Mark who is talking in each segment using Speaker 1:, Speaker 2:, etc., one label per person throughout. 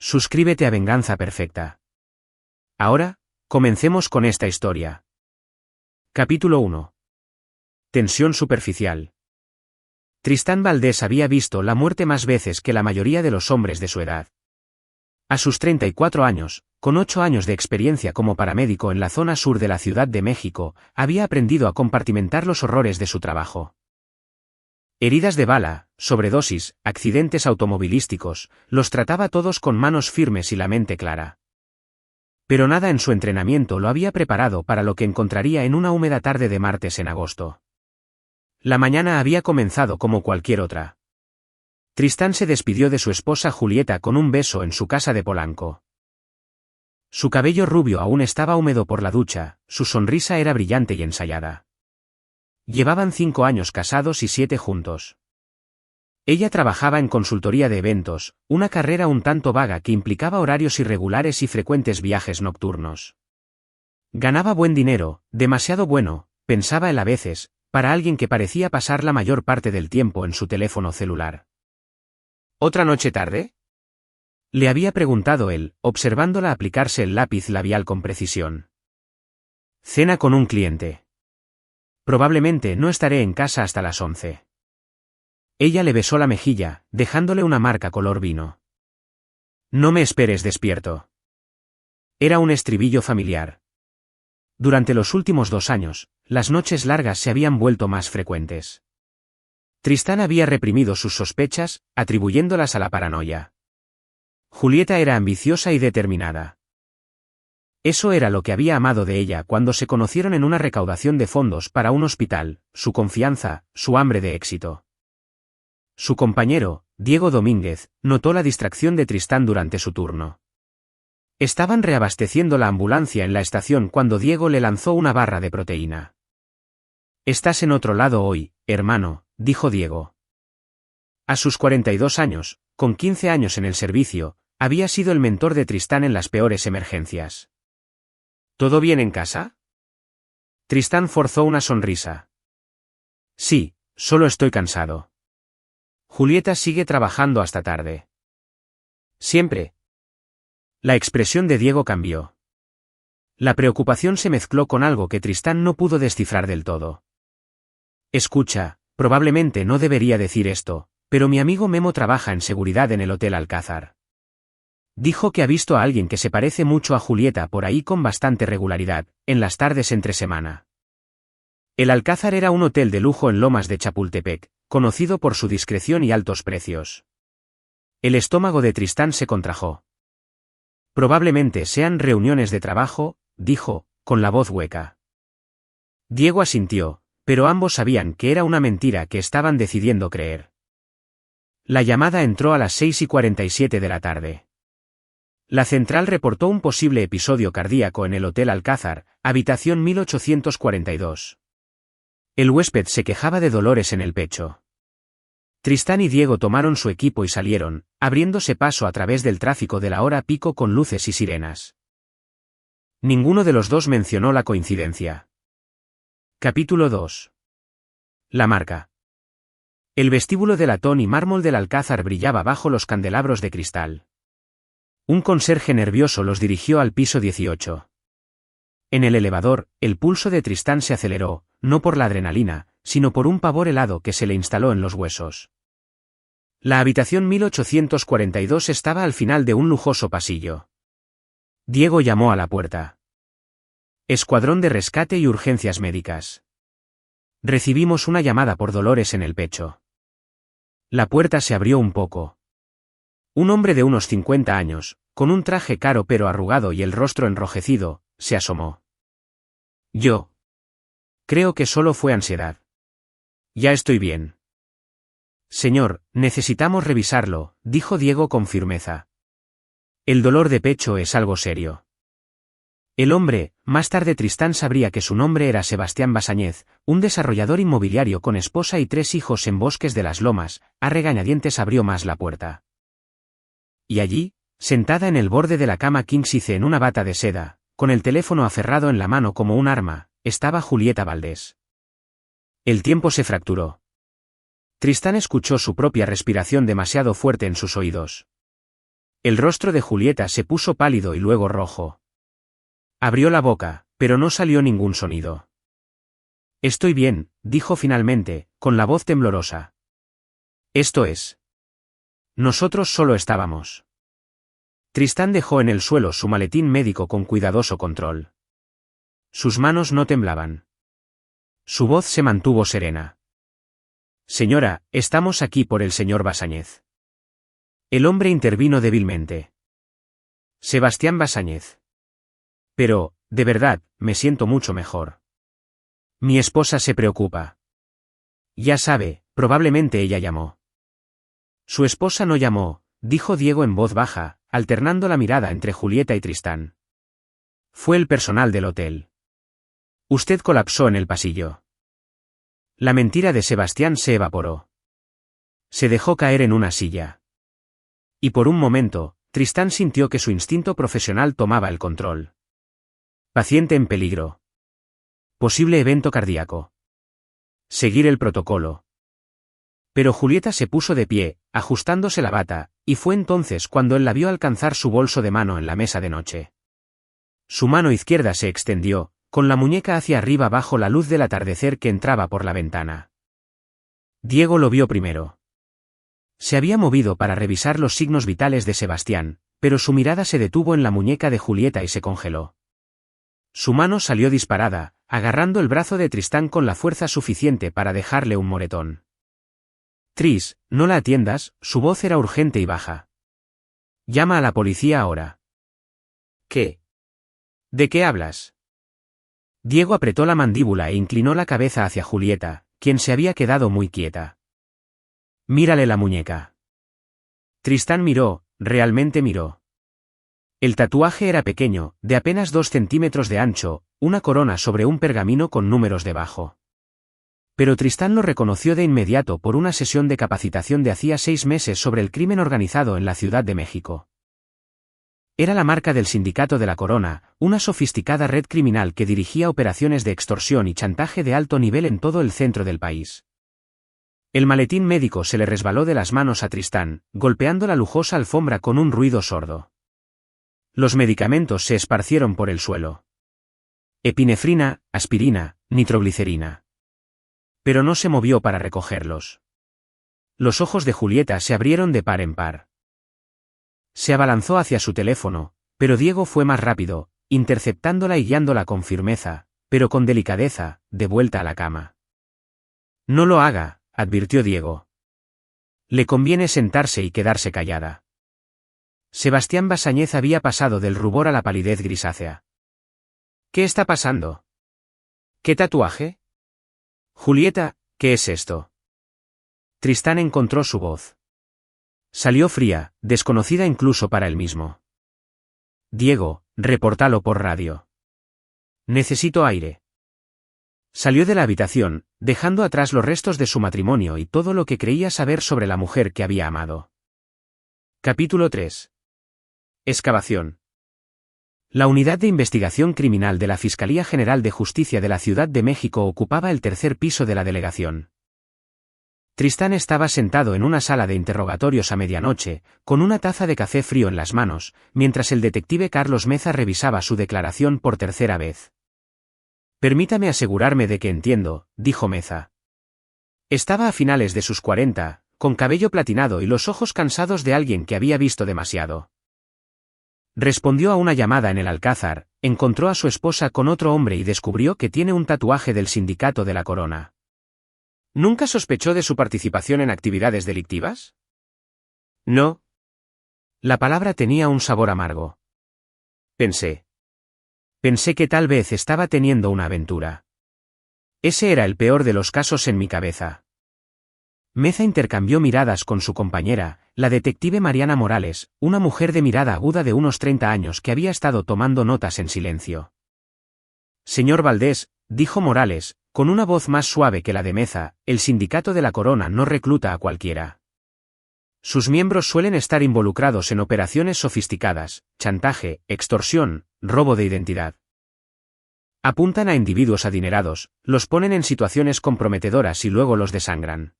Speaker 1: suscríbete a Venganza Perfecta. Ahora, comencemos con esta historia. Capítulo 1. Tensión superficial. Tristán Valdés había visto la muerte más veces que la mayoría de los hombres de su edad. A sus 34 años, con 8 años de experiencia como paramédico en la zona sur de la Ciudad de México, había aprendido a compartimentar los horrores de su trabajo. Heridas de bala, sobredosis, accidentes automovilísticos, los trataba todos con manos firmes y la mente clara. Pero nada en su entrenamiento lo había preparado para lo que encontraría en una húmeda tarde de martes en agosto. La mañana había comenzado como cualquier otra. Tristán se despidió de su esposa Julieta con un beso en su casa de Polanco. Su cabello rubio aún estaba húmedo por la ducha, su sonrisa era brillante y ensayada. Llevaban 5 años casados y 7 juntos. Ella trabajaba en consultoría de eventos, una carrera un tanto vaga que implicaba horarios irregulares y frecuentes viajes nocturnos. Ganaba buen dinero, demasiado bueno, pensaba él a veces, para alguien que parecía pasar la mayor parte del tiempo en su teléfono celular. ¿Otra noche tarde?, le había preguntado él, observándola aplicarse el lápiz labial con precisión. Cena con un cliente. Probablemente no estaré en casa hasta las 11. Ella le besó la mejilla, dejándole una marca color vino. No me esperes despierto. Era un estribillo familiar. Durante los últimos 2 años, las noches largas se habían vuelto más frecuentes. Tristán había reprimido sus sospechas, atribuyéndolas a la paranoia. Julieta era ambiciosa y determinada. Eso era lo que había amado de ella cuando se conocieron en una recaudación de fondos para un hospital, su confianza, su hambre de éxito. Su compañero, Diego Domínguez, notó la distracción de Tristán durante su turno. Estaban reabasteciendo la ambulancia en la estación cuando Diego le lanzó una barra de proteína. «Estás en otro lado hoy, hermano», dijo Diego. A sus 42 años, con 15 años en el servicio, había sido el mentor de Tristán en las peores emergencias. ¿Todo bien en casa?, Tristán forzó una sonrisa. Sí, solo estoy cansado. Julieta sigue trabajando hasta tarde. ¿Siempre? La expresión de Diego cambió. La preocupación se mezcló con algo que Tristán no pudo descifrar del todo. Escucha, probablemente no debería decir esto, pero mi amigo Memo trabaja en seguridad en el Hotel Alcázar. Dijo que ha visto a alguien que se parece mucho a Julieta por ahí con bastante regularidad, en las tardes entre semana. El Alcázar era un hotel de lujo en Lomas de Chapultepec, conocido por su discreción y altos precios. El estómago de Tristán se contrajo. Probablemente sean reuniones de trabajo, dijo, con la voz hueca. Diego asintió, pero ambos sabían que era una mentira que estaban decidiendo creer. La llamada entró a las 6:47 de la tarde. La central reportó un posible episodio cardíaco en el Hotel Alcázar, habitación 1842. El huésped se quejaba de dolores en el pecho. Tristán y Diego tomaron su equipo y salieron, abriéndose paso a través del tráfico de la hora pico con luces y sirenas. Ninguno de los dos mencionó la coincidencia. Capítulo 2. La marca. El vestíbulo de latón y mármol del Alcázar brillaba bajo los candelabros de cristal. Un conserje nervioso los dirigió al piso 18. En el elevador, el pulso de Tristán se aceleró, no por la adrenalina, sino por un pavor helado que se le instaló en los huesos. La habitación 1842 estaba al final de un lujoso pasillo. Diego llamó a la puerta. Escuadrón de rescate y urgencias médicas. Recibimos una llamada por dolores en el pecho. La puerta se abrió un poco. Un hombre de unos 50 años, con un traje caro pero arrugado y el rostro enrojecido, se asomó. Yo. Creo que solo fue ansiedad. Ya estoy bien. Señor, necesitamos revisarlo, dijo Diego con firmeza. El dolor de pecho es algo serio. El hombre, más tarde Tristán sabría que su nombre era Sebastián Basáñez, un desarrollador inmobiliario con esposa y 3 hijos en Bosques de las Lomas, a regañadientes abrió más la puerta. Y allí, sentada en el borde de la cama king-size en una bata de seda, con el teléfono aferrado en la mano como un arma, estaba Julieta Valdés. El tiempo se fracturó. Tristán escuchó su propia respiración demasiado fuerte en sus oídos. El rostro de Julieta se puso pálido y luego rojo. Abrió la boca, pero no salió ningún sonido. Estoy bien, dijo finalmente, con la voz temblorosa. Esto es. Nosotros solo estábamos. Tristán dejó en el suelo su maletín médico con cuidadoso control. Sus manos no temblaban. Su voz se mantuvo serena. Señora, estamos aquí por el señor Basáñez. El hombre intervino débilmente. Sebastián Basáñez. Pero, de verdad, me siento mucho mejor. Mi esposa se preocupa. Ya sabe, probablemente ella llamó. Su esposa no llamó, dijo Diego en voz baja, alternando la mirada entre Julieta y Tristán. Fue el personal del hotel. Usted colapsó en el pasillo. La mentira de Sebastián se evaporó. Se dejó caer en una silla. Y por un momento, Tristán sintió que su instinto profesional tomaba el control. Paciente en peligro. Posible evento cardíaco. Seguir el protocolo. Pero Julieta se puso de pie, ajustándose la bata, y fue entonces cuando él la vio alcanzar su bolso de mano en la mesa de noche. Su mano izquierda se extendió, con la muñeca hacia arriba bajo la luz del atardecer que entraba por la ventana. Diego lo vio primero. Se había movido para revisar los signos vitales de Sebastián, pero su mirada se detuvo en la muñeca de Julieta y se congeló. Su mano salió disparada, agarrando el brazo de Tristán con la fuerza suficiente para dejarle un moretón. Tris, no la atiendas, su voz era urgente y baja. Llama a la policía ahora. ¿Qué? ¿De qué hablas? Diego apretó la mandíbula e inclinó la cabeza hacia Julieta, quien se había quedado muy quieta. Mírale la muñeca. Tristán miró, realmente miró. El tatuaje era pequeño, de apenas 2 centímetros de ancho, una corona sobre un pergamino con números debajo. Pero Tristán lo reconoció de inmediato por una sesión de capacitación de hacía 6 meses sobre el crimen organizado en la Ciudad de México. Era la marca del Sindicato de la Corona, una sofisticada red criminal que dirigía operaciones de extorsión y chantaje de alto nivel en todo el centro del país. El maletín médico se le resbaló de las manos a Tristán, golpeando la lujosa alfombra con un ruido sordo. Los medicamentos se esparcieron por el suelo. Epinefrina, aspirina, nitroglicerina. Pero no se movió para recogerlos. Los ojos de Julieta se abrieron de par en par. Se abalanzó hacia su teléfono, pero Diego fue más rápido, interceptándola y guiándola con firmeza, pero con delicadeza, de vuelta a la cama. No lo haga, advirtió Diego. Le conviene sentarse y quedarse callada. Sebastián Basáñez había pasado del rubor a la palidez grisácea. ¿Qué está pasando? ¿Qué tatuaje? Julieta, ¿qué es esto? Tristán encontró su voz. Salió fría, desconocida incluso para él mismo. Diego, repórtalo por radio. Necesito aire. Salió de la habitación, dejando atrás los restos de su matrimonio y todo lo que creía saber sobre la mujer que había amado. Capítulo 3. Excavación. La Unidad de Investigación Criminal de la Fiscalía General de Justicia de la Ciudad de México ocupaba el 3er piso de la delegación. Tristán estaba sentado en una sala de interrogatorios a medianoche, con una taza de café frío en las manos, mientras el detective Carlos Meza revisaba su declaración por 3ª vez. Permítame asegurarme de que entiendo, dijo Meza. Estaba a finales de sus 40, con cabello platinado y los ojos cansados de alguien que había visto demasiado. Respondió a una llamada en el Alcázar, encontró a su esposa con otro hombre y descubrió que tiene un tatuaje del Sindicato de la Corona. ¿Nunca sospechó de su participación en actividades delictivas? No. La palabra tenía un sabor amargo. Pensé que tal vez estaba teniendo una aventura. Ese era el peor de los casos en mi cabeza. Meza intercambió miradas con su compañera, la detective Mariana Morales, una mujer de mirada aguda de unos 30 años que había estado tomando notas en silencio. Señor Valdés, dijo Morales, con una voz más suave que la de Meza, el Sindicato de la Corona no recluta a cualquiera. Sus miembros suelen estar involucrados en operaciones sofisticadas, chantaje, extorsión, robo de identidad. Apuntan a individuos adinerados, los ponen en situaciones comprometedoras y luego los desangran.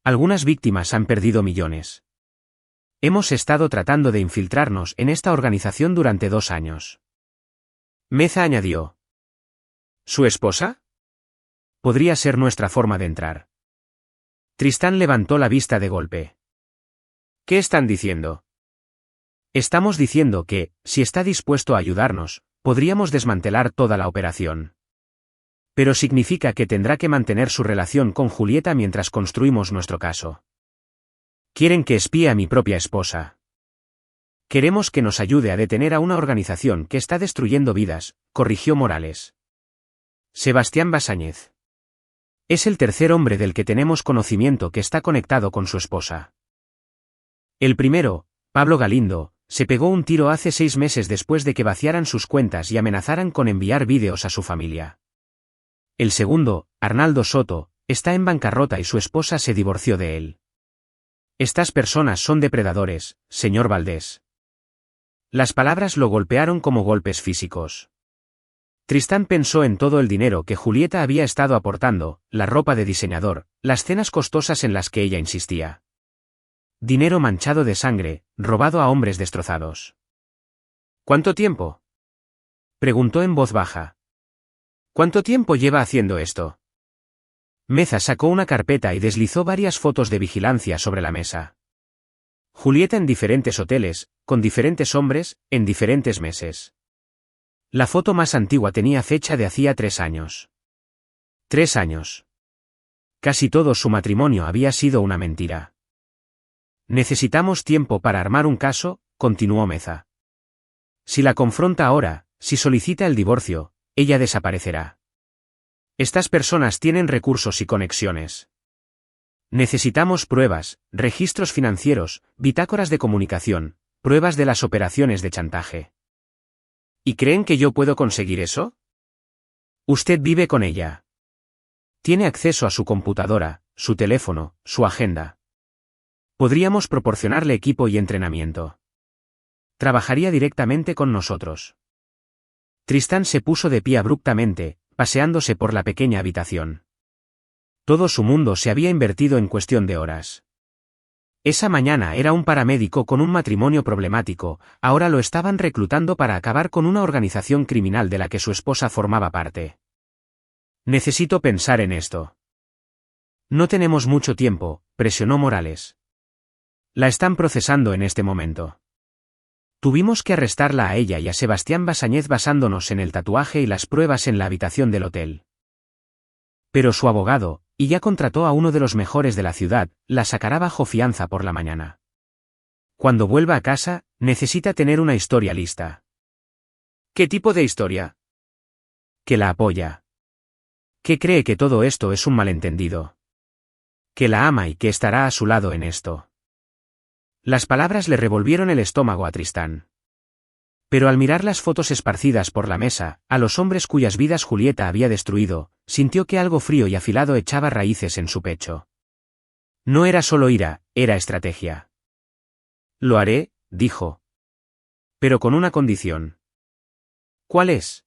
Speaker 1: Algunas víctimas han perdido millones. Hemos estado tratando de infiltrarnos en esta organización durante 2 años. Meza añadió. ¿Su esposa? Podría ser nuestra forma de entrar. Tristán levantó la vista de golpe. ¿Qué están diciendo? Estamos diciendo que, si está dispuesto a ayudarnos, podríamos desmantelar toda la operación. Pero significa que tendrá que mantener su relación con Julieta mientras construimos nuestro caso. Quieren que espíe a mi propia esposa. Queremos que nos ayude a detener a una organización que está destruyendo vidas, corrigió Morales. Sebastián Basáñez. Es el tercer hombre del que tenemos conocimiento que está conectado con su esposa. El primero, Pablo Galindo, se pegó un tiro hace 6 meses después de que vaciaran sus cuentas y amenazaran con enviar vídeos a su familia. El segundo, Arnaldo Soto, está en bancarrota y su esposa se divorció de él. Estas personas son depredadores, señor Valdés. Las palabras lo golpearon como golpes físicos. Tristán pensó en todo el dinero que Julieta había estado aportando, la ropa de diseñador, las cenas costosas en las que ella insistía. Dinero manchado de sangre, robado a hombres destrozados. ¿Cuánto tiempo? Preguntó en voz baja. ¿Cuánto tiempo lleva haciendo esto? Meza sacó una carpeta y deslizó varias fotos de vigilancia sobre la mesa. Julieta en diferentes hoteles, con diferentes hombres, en diferentes meses. La foto más antigua tenía fecha de hacía 3 años. 3 años. Casi todo su matrimonio había sido una mentira. Necesitamos tiempo para armar un caso, continuó Meza. Si la confronta ahora, si solicita el divorcio, ella desaparecerá. Estas personas tienen recursos y conexiones. Necesitamos pruebas, registros financieros, bitácoras de comunicación, pruebas de las operaciones de chantaje. ¿Y creen que yo puedo conseguir eso? Usted vive con ella. Tiene acceso a su computadora, su teléfono, su agenda. Podríamos proporcionarle equipo y entrenamiento. Trabajaría directamente con nosotros. Tristán se puso de pie abruptamente, paseándose por la pequeña habitación. Todo su mundo se había invertido en cuestión de horas. Esa mañana era un paramédico con un matrimonio problemático, ahora lo estaban reclutando para acabar con una organización criminal de la que su esposa formaba parte. Necesito pensar en esto. No tenemos mucho tiempo, presionó Morales. La están procesando en este momento. Tuvimos que arrestarla a ella y a Sebastián Basáñez basándonos en el tatuaje y las pruebas en la habitación del hotel. Pero su abogado, y ya contrató a uno de los mejores de la ciudad, la sacará bajo fianza por la mañana. Cuando vuelva a casa, necesita tener una historia lista. ¿Qué tipo de historia? Que la apoya. Que cree que todo esto es un malentendido. Que la ama y que estará a su lado en esto. Las palabras le revolvieron el estómago a Tristán. Pero al mirar las fotos esparcidas por la mesa, a los hombres cuyas vidas Julieta había destruido, sintió que algo frío y afilado echaba raíces en su pecho. No era solo ira, era estrategia. Lo haré, dijo. Pero con una condición. ¿Cuál es?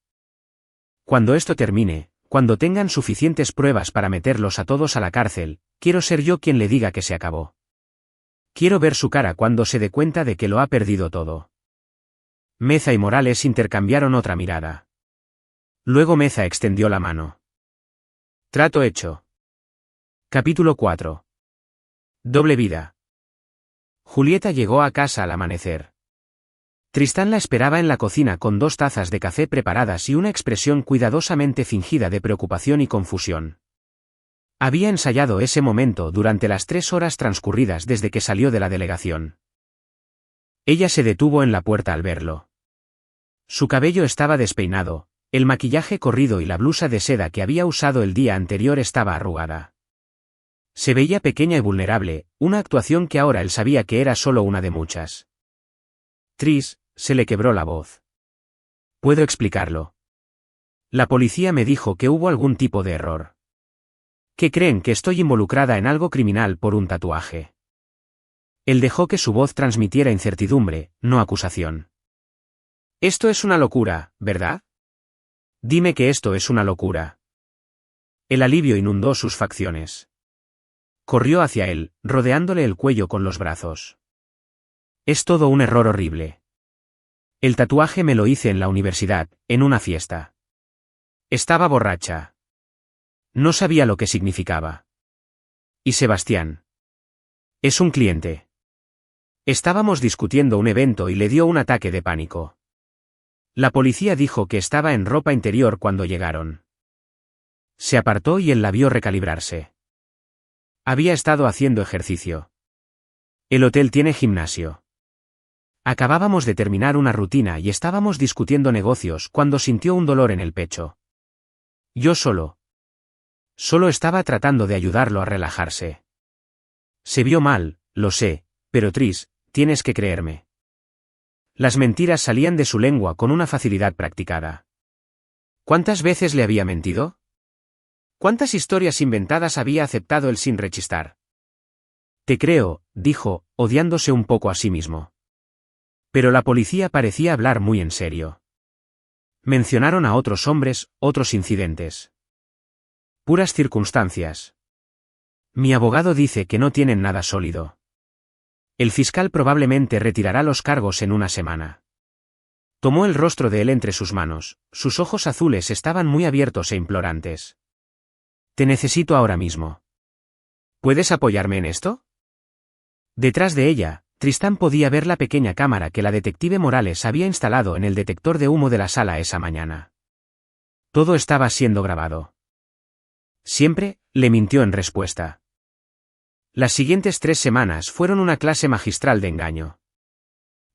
Speaker 1: Cuando esto termine, cuando tengan suficientes pruebas para meterlos a todos a la cárcel, quiero ser yo quien le diga que se acabó. Quiero ver su cara cuando se dé cuenta de que lo ha perdido todo. Meza y Morales intercambiaron otra mirada. Luego Meza extendió la mano. Trato hecho. Capítulo 4. Doble vida. Julieta llegó a casa al amanecer. Tristán la esperaba en la cocina con 2 tazas de café preparadas y una expresión cuidadosamente fingida de preocupación y confusión. Había ensayado ese momento durante las 3 horas transcurridas desde que salió de la delegación. Ella se detuvo en la puerta al verlo. Su cabello estaba despeinado, el maquillaje corrido y la blusa de seda que había usado el día anterior estaba arrugada. Se veía pequeña y vulnerable, una actuación que ahora él sabía que era solo una de muchas. Tris, se le quebró la voz. Puedo explicarlo. La policía me dijo que hubo algún tipo de error. Que creen que estoy involucrada en algo criminal por un tatuaje. Él dejó que su voz transmitiera incertidumbre, no acusación. Esto es una locura, ¿verdad? Dime que esto es una locura. El alivio inundó sus facciones. Corrió hacia él, rodeándole el cuello con los brazos. Es todo un error horrible. El tatuaje me lo hice en la universidad, en una fiesta. Estaba borracha. No sabía lo que significaba. ¿Y Sebastián? Es un cliente. Estábamos discutiendo un evento y le dio un ataque de pánico. La policía dijo que estaba en ropa interior cuando llegaron. Se apartó y él la vio recalibrarse. Había estado haciendo ejercicio. El hotel tiene gimnasio. Acabábamos de terminar una rutina y estábamos discutiendo negocios cuando sintió un dolor en el pecho. Yo solo estaba tratando de ayudarlo a relajarse. Se vio mal, lo sé, pero Tris, tienes que creerme. Las mentiras salían de su lengua con una facilidad practicada. ¿Cuántas veces le había mentido? ¿Cuántas historias inventadas había aceptado él sin rechistar? Te creo, dijo, odiándose un poco a sí mismo. Pero la policía parecía hablar muy en serio. Mencionaron a otros hombres, otros incidentes. Puras circunstancias. Mi abogado dice que no tienen nada sólido. El fiscal probablemente retirará los cargos en una semana. Tomó el rostro de él entre sus manos, sus ojos azules estaban muy abiertos e implorantes. Te necesito ahora mismo. ¿Puedes apoyarme en esto? Detrás de ella, Tristán podía ver la pequeña cámara que la detective Morales había instalado en el detector de humo de la sala esa mañana. Todo estaba siendo grabado. Siempre, le mintió en respuesta. Las siguientes 3 semanas fueron una clase magistral de engaño.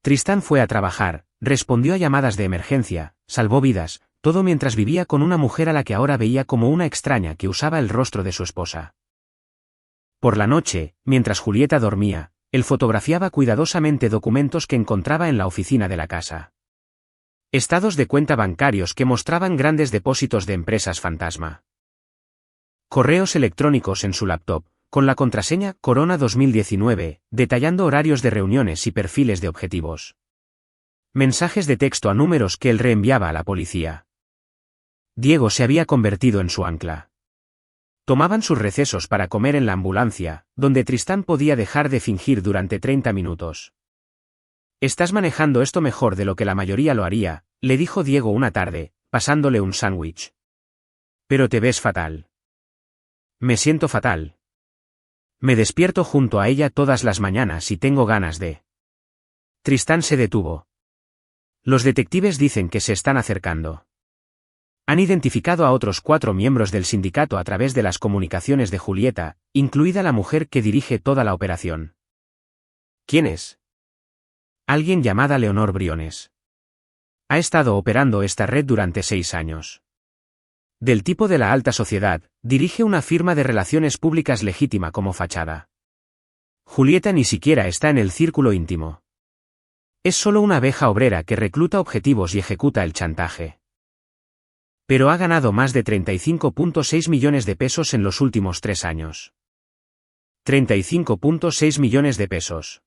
Speaker 1: Tristán fue a trabajar, respondió a llamadas de emergencia, salvó vidas, todo mientras vivía con una mujer a la que ahora veía como una extraña que usaba el rostro de su esposa. Por la noche, mientras Julieta dormía, él fotografiaba cuidadosamente documentos que encontraba en la oficina de la casa. Estados de cuenta bancarios que mostraban grandes depósitos de empresas fantasma. Correos electrónicos en su laptop, con la contraseña Corona 2019, detallando horarios de reuniones y perfiles de objetivos. Mensajes de texto a números que él reenviaba a la policía. Diego se había convertido en su ancla. Tomaban sus recesos para comer en la ambulancia, donde Tristán podía dejar de fingir durante 30 minutos. Estás manejando esto mejor de lo que la mayoría lo haría, le dijo Diego una tarde, pasándole un sándwich. Pero te ves fatal. Me siento fatal. Me despierto junto a ella todas las mañanas y tengo ganas de... Tristán se detuvo. Los detectives dicen que se están acercando. Han identificado a otros 4 miembros del sindicato a través de las comunicaciones de Julieta, incluida la mujer que dirige toda la operación. ¿Quién es? Alguien llamada Leonor Briones. Ha estado operando esta red durante 6 años. Del tipo de la alta sociedad, dirige una firma de relaciones públicas legítima como fachada. Julieta ni siquiera está en el círculo íntimo. Es solo una abeja obrera que recluta objetivos y ejecuta el chantaje. Pero ha ganado más de 35.6 millones de pesos en los últimos 3 años. 35.6 millones de pesos.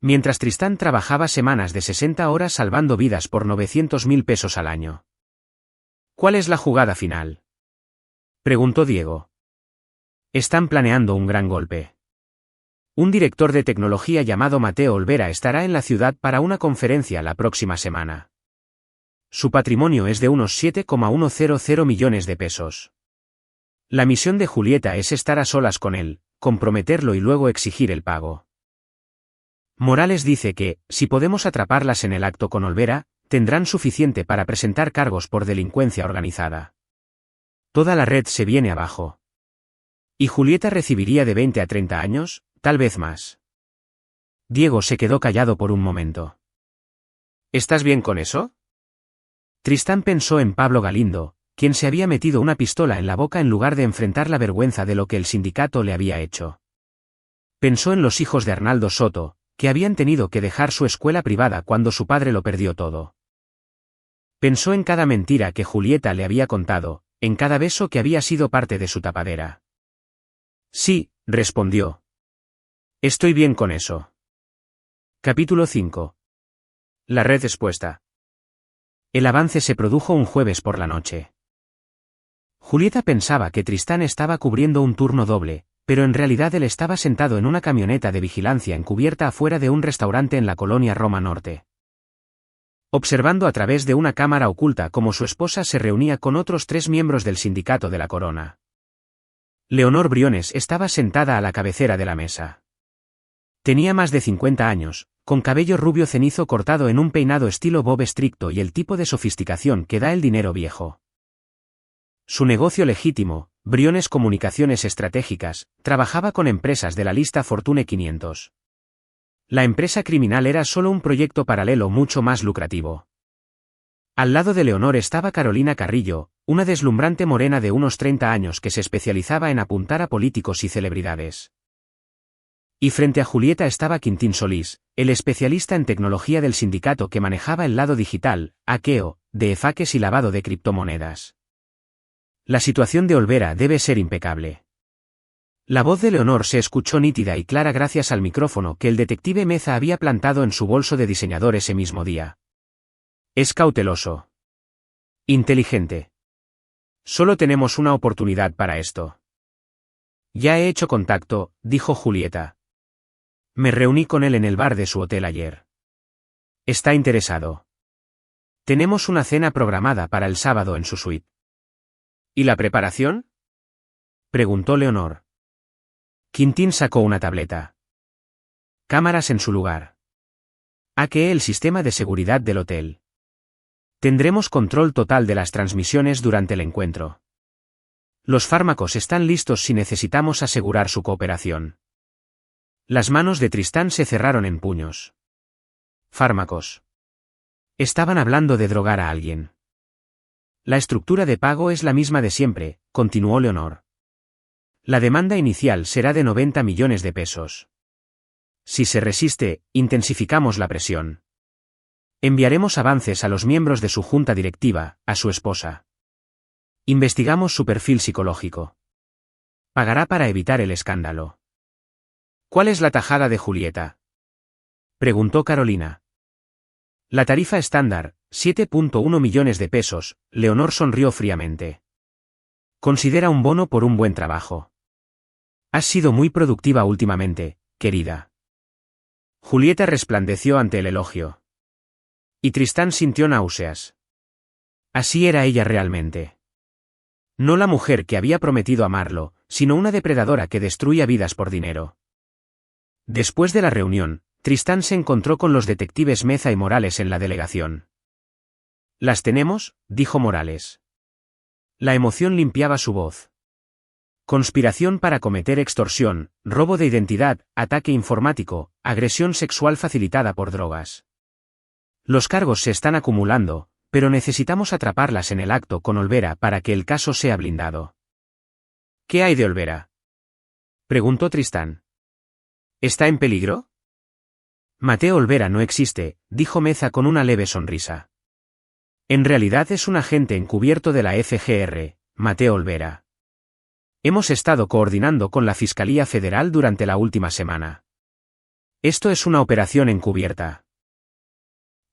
Speaker 1: Mientras Tristán trabajaba semanas de 60 horas salvando vidas por 900.000 pesos al año. ¿Cuál es la jugada final? Preguntó Diego. Están planeando un gran golpe. Un director de tecnología llamado Mateo Olvera estará en la ciudad para una conferencia la próxima semana. Su patrimonio es de unos 7,100 millones de pesos. La misión de Julieta es estar a solas con él, comprometerlo y luego exigir el pago. Morales dice que, si podemos atraparlas en el acto con Olvera, tendrán suficiente para presentar cargos por delincuencia organizada. Toda la red se viene abajo. ¿Y Julieta recibiría de 20 a 30 años, tal vez más? Diego se quedó callado por un momento. ¿Estás bien con eso? Tristán pensó en Pablo Galindo, quien se había metido una pistola en la boca en lugar de enfrentar la vergüenza de lo que el sindicato le había hecho. Pensó en los hijos de Arnaldo Soto, que habían tenido que dejar su escuela privada cuando su padre lo perdió todo. Pensó en cada mentira que Julieta le había contado, en cada beso que había sido parte de su tapadera. Sí, respondió. Estoy bien con eso. Capítulo 5. La red expuesta. El avance se produjo un jueves por la noche. Julieta pensaba que Tristán estaba cubriendo un turno doble, pero en realidad él estaba sentado en una camioneta de vigilancia encubierta afuera de un restaurante en la colonia Roma Norte, observando a través de una cámara oculta cómo su esposa se reunía con otros 3 miembros del sindicato de la corona. Leonor Briones estaba sentada a la cabecera de la mesa. Tenía más de 50 años, con cabello rubio cenizo cortado en un peinado estilo bob estricto y el tipo de sofisticación que da el dinero viejo. Su negocio legítimo, Briones Comunicaciones Estratégicas, trabajaba con empresas de la lista Fortune 500. La empresa criminal era solo un proyecto paralelo mucho más lucrativo. Al lado de Leonor estaba Carolina Carrillo, una deslumbrante morena de unos 30 años que se especializaba en apuntar a políticos y celebridades. Y frente a Julieta estaba Quintín Solís, el especialista en tecnología del sindicato que manejaba el lado digital, hackeo, de efaques y lavado de criptomonedas. La situación de Olvera debe ser impecable. La voz de Leonor se escuchó nítida y clara gracias al micrófono que el detective Meza había plantado en su bolso de diseñador ese mismo día. Es cauteloso. Inteligente. Solo tenemos una oportunidad para esto. Ya he hecho contacto, dijo Julieta. Me reuní con él en el bar de su hotel ayer. Está interesado. Tenemos una cena programada para el sábado en su suite. ¿Y la preparación? Preguntó Leonor. Quintín sacó una tableta. Cámaras en su lugar. Hackeé el sistema de seguridad del hotel. Tendremos control total de las transmisiones durante el encuentro. Los fármacos están listos si necesitamos asegurar su cooperación. Las manos de Tristán se cerraron en puños. Fármacos. Estaban hablando de drogar a alguien. La estructura de pago es la misma de siempre, continuó Leonor. La demanda inicial será de 90 millones de pesos. Si se resiste, intensificamos la presión. Enviaremos avances a los miembros de su junta directiva, a su esposa. Investigamos su perfil psicológico. Pagará para evitar el escándalo. ¿Cuál es la tajada de Julieta?, preguntó Carolina. La tarifa estándar, 7.1 millones de pesos, Leonor sonrió fríamente. Considera un bono por un buen trabajo. Has sido muy productiva últimamente, querida. Julieta resplandeció ante el elogio. Y Tristán sintió náuseas. Así era ella realmente. No la mujer que había prometido amarlo, sino una depredadora que destruía vidas por dinero. Después de la reunión, Tristán se encontró con los detectives Meza y Morales en la delegación. «¿Las tenemos?», dijo Morales. La emoción limpiaba su voz. Conspiración para cometer extorsión, robo de identidad, ataque informático, agresión sexual facilitada por drogas. Los cargos se están acumulando, pero necesitamos atraparlas en el acto con Olvera para que el caso sea blindado. ¿Qué hay de Olvera?, preguntó Tristán. ¿Está en peligro? Mateo Olvera no existe, dijo Meza con una leve sonrisa. En realidad es un agente encubierto de la FGR, Mateo Olvera. Hemos estado coordinando con la Fiscalía Federal durante la última semana. Esto es una operación encubierta.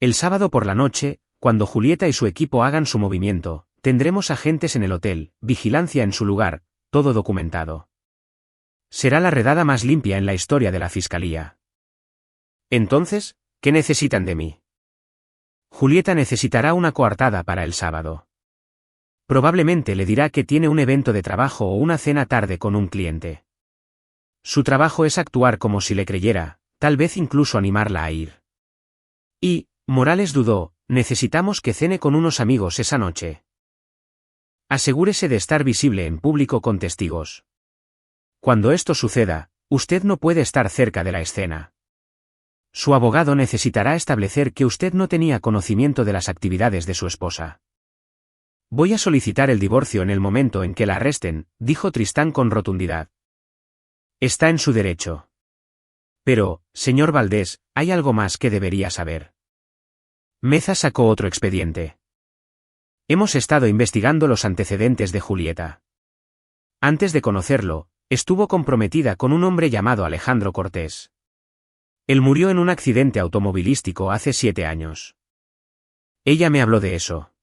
Speaker 1: El sábado por la noche, cuando Julieta y su equipo hagan su movimiento, tendremos agentes en el hotel, vigilancia en su lugar, todo documentado. Será la redada más limpia en la historia de la Fiscalía. Entonces, ¿qué necesitan de mí? Julieta necesitará una coartada para el sábado. Probablemente le dirá que tiene un evento de trabajo o una cena tarde con un cliente. Su trabajo es actuar como si le creyera, tal vez incluso animarla a ir. Y, Morales dudó, necesitamos que cene con unos amigos esa noche. Asegúrese de estar visible en público con testigos. Cuando esto suceda, usted no puede estar cerca de la escena. Su abogado necesitará establecer que usted no tenía conocimiento de las actividades de su esposa. Voy a solicitar el divorcio en el momento en que la arresten, dijo Tristán con rotundidad. Está en su derecho. Pero, señor Valdés, hay algo más que debería saber. Meza sacó otro expediente. Hemos estado investigando los antecedentes de Julieta. Antes de conocerlo, estuvo comprometida con un hombre llamado Alejandro Cortés. Él murió en un accidente automovilístico hace 7 años. Ella me habló de eso.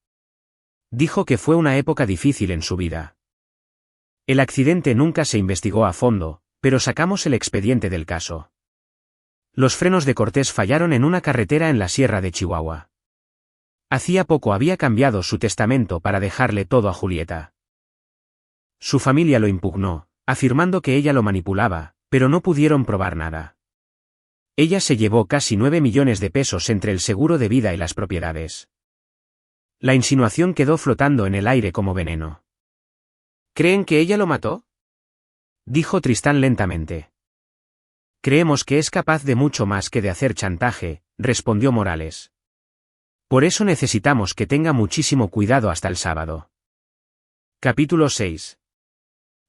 Speaker 1: Dijo que fue una época difícil en su vida. El accidente nunca se investigó a fondo, pero sacamos el expediente del caso. Los frenos de Cortés fallaron en una carretera en la sierra de Chihuahua. Hacía poco había cambiado su testamento para dejarle todo a Julieta. Su familia lo impugnó, afirmando que ella lo manipulaba, pero no pudieron probar nada. Ella se llevó casi 9 millones de pesos entre el seguro de vida y las propiedades. La insinuación quedó flotando en el aire como veneno.
Speaker 2: ¿Creen que ella lo mató?
Speaker 1: Dijo Tristán lentamente. Creemos que es capaz de mucho más que de hacer chantaje, respondió Morales. Por eso necesitamos que tenga muchísimo cuidado hasta el sábado. Capítulo 6.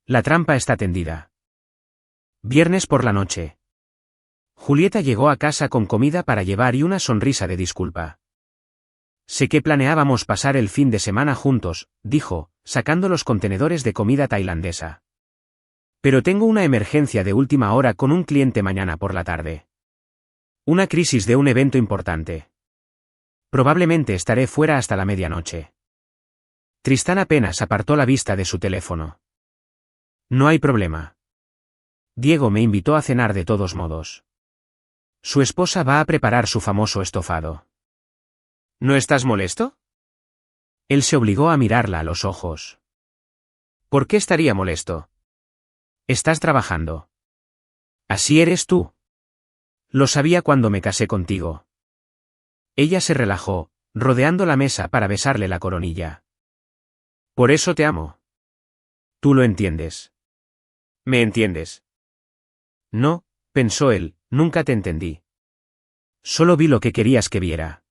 Speaker 1: La trampa está tendida. Viernes por la noche. Julieta llegó a casa con comida para llevar y una sonrisa de disculpa. Sé que planeábamos pasar el fin de semana juntos, dijo, sacando los contenedores de comida tailandesa. Pero tengo una emergencia de última hora con un cliente mañana por la tarde. Una crisis de un evento importante. Probablemente estaré fuera hasta la medianoche. Tristán apenas apartó la vista de su teléfono. No hay problema. Diego me invitó a cenar de todos modos. Su esposa va a preparar su famoso estofado.
Speaker 2: ¿No estás molesto?
Speaker 1: Él se obligó a mirarla a los ojos.
Speaker 2: ¿Por qué estaría molesto?
Speaker 1: Estás trabajando. Así eres tú. Lo sabía cuando me casé contigo. Ella se relajó, rodeando la mesa para besarle la coronilla.
Speaker 2: Por eso te amo.
Speaker 1: Tú lo entiendes.
Speaker 2: ¿Me entiendes?
Speaker 1: No, pensó él, nunca te entendí. Solo vi lo que querías que viera.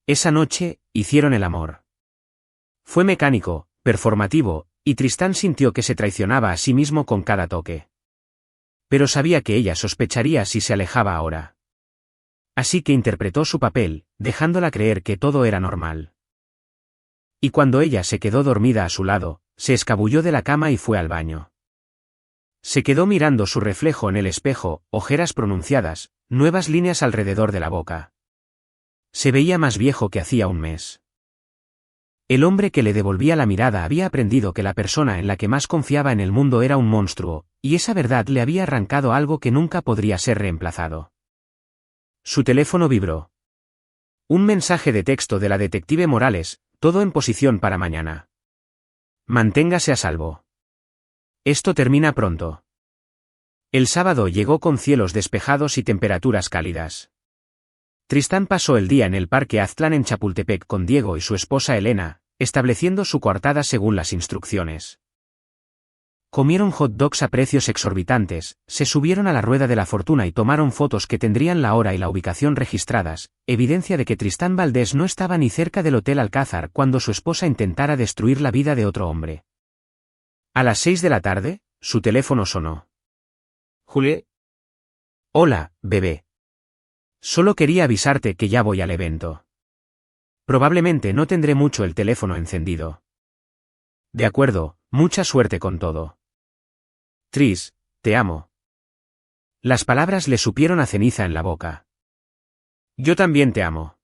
Speaker 1: Esa noche, hicieron el amor. Fue mecánico, performativo, y Tristán sintió que se traicionaba a sí mismo con cada toque. Pero sabía que ella sospecharía si se alejaba ahora. Así que interpretó su papel, dejándola creer que todo era normal. Y cuando ella se quedó dormida a su lado, se escabulló de la cama y fue al baño. Se quedó mirando su reflejo en el espejo, ojeras pronunciadas, nuevas líneas alrededor de la boca. Se veía más viejo que hacía un mes. El hombre que le devolvía la mirada había aprendido que la persona en la que más confiaba en el mundo era un monstruo, y esa verdad le había arrancado algo que nunca podría ser reemplazado. Su teléfono vibró. Un mensaje de texto de la detective Morales, todo en posición para mañana. Manténgase a salvo. Esto termina pronto. El sábado llegó con cielos despejados y temperaturas cálidas. Tristán pasó el día en el Parque Aztlán en Chapultepec con Diego y su esposa Elena, estableciendo su coartada según las instrucciones. Comieron hot dogs a precios exorbitantes, se subieron a la rueda de la fortuna y tomaron fotos que tendrían la hora y la ubicación registradas, evidencia de que Tristán Valdés no estaba ni cerca del Hotel Alcázar cuando su esposa intentara destruir la vida de otro hombre. A las 6 de la tarde, su teléfono sonó.
Speaker 2: Julie.
Speaker 1: Hola, bebé. Solo quería avisarte que ya voy al evento. Probablemente no tendré mucho el teléfono encendido. De acuerdo, mucha suerte con todo. Tris, te amo. Las palabras le supieron a ceniza en la boca.
Speaker 2: Yo también te amo.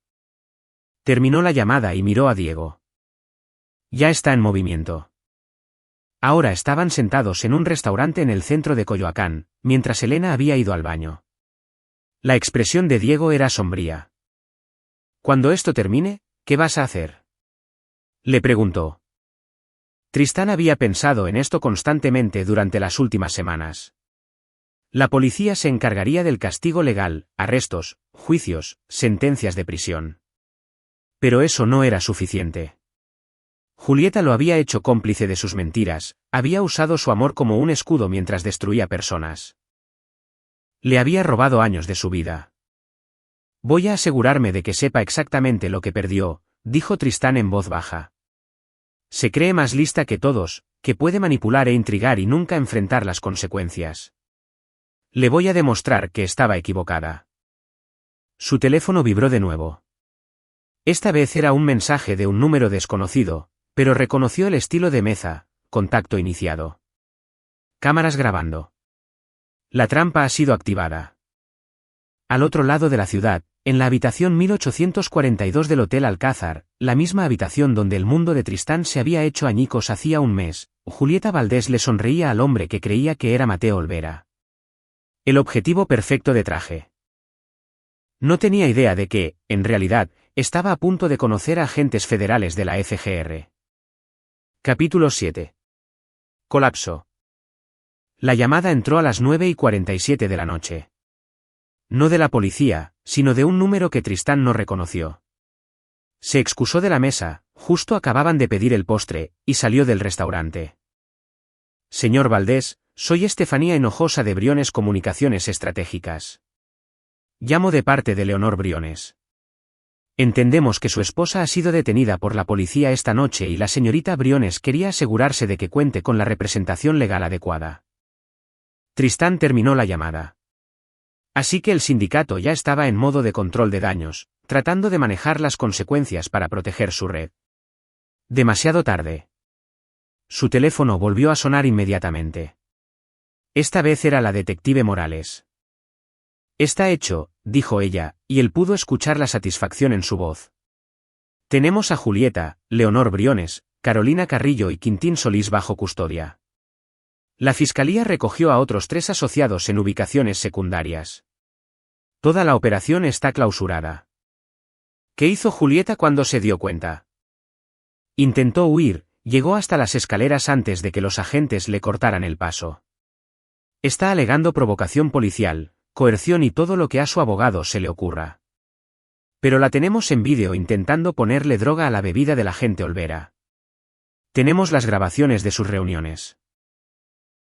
Speaker 1: Terminó la llamada y miró a Diego. Ya está en movimiento. Ahora estaban sentados en un restaurante en el centro de Coyoacán, mientras Elena había ido al baño. La expresión de Diego era sombría. Cuando esto termine, ¿qué vas a hacer? Le preguntó. Tristán había pensado en esto constantemente durante las últimas semanas. La policía se encargaría del castigo legal, arrestos, juicios, sentencias de prisión. Pero eso no era suficiente. Julieta lo había hecho cómplice de sus mentiras, había usado su amor como un escudo mientras destruía personas. Le había robado años de su vida. Voy a asegurarme de que sepa exactamente lo que perdió, dijo Tristán en voz baja. Se cree más lista que todos, que puede manipular e intrigar y nunca enfrentar las consecuencias. Le voy a demostrar que estaba equivocada. Su teléfono vibró de nuevo. Esta vez era un mensaje de un número desconocido, pero reconoció el estilo de Meza, contacto iniciado. Cámaras grabando. La trampa ha sido activada. Al otro lado de la ciudad, en la habitación 1842 del Hotel Alcázar, la misma habitación donde el mundo de Tristán se había hecho añicos hacía un mes, Julieta Valdés le sonreía al hombre que creía que era Mateo Olvera. El objetivo perfecto de traje. No tenía idea de que, en realidad, estaba a punto de conocer a agentes federales de la FGR. Capítulo 7. Colapso. La llamada entró a las 9:47 de la noche. No de la policía, sino de un número que Tristán no reconoció. Se excusó de la mesa, justo acababan de pedir el postre, y salió del restaurante. Señor Valdés, soy Estefanía Hinojosa de Briones Comunicaciones Estratégicas. Llamo de parte de Leonor Briones. Entendemos que su esposa ha sido detenida por la policía esta noche y la señorita Briones quería asegurarse de que cuente con la representación legal adecuada. Tristán terminó la llamada. Así que el sindicato ya estaba en modo de control de daños, tratando de manejar las consecuencias para proteger su red. Demasiado tarde. Su teléfono volvió a sonar inmediatamente. Esta vez era la detective Morales. Está hecho, dijo ella, y él pudo escuchar la satisfacción en su voz. Tenemos a Julieta, Leonor Briones, Carolina Carrillo y Quintín Solís bajo custodia. La fiscalía recogió a otros 3 asociados en ubicaciones secundarias. Toda la operación está clausurada. ¿Qué hizo Julieta cuando se dio cuenta? Intentó huir, llegó hasta las escaleras antes de que los agentes le cortaran el paso. Está alegando provocación policial, coerción y todo lo que a su abogado se le ocurra. Pero la tenemos en vídeo intentando ponerle droga a la bebida del agente Olvera. Tenemos las grabaciones de sus reuniones.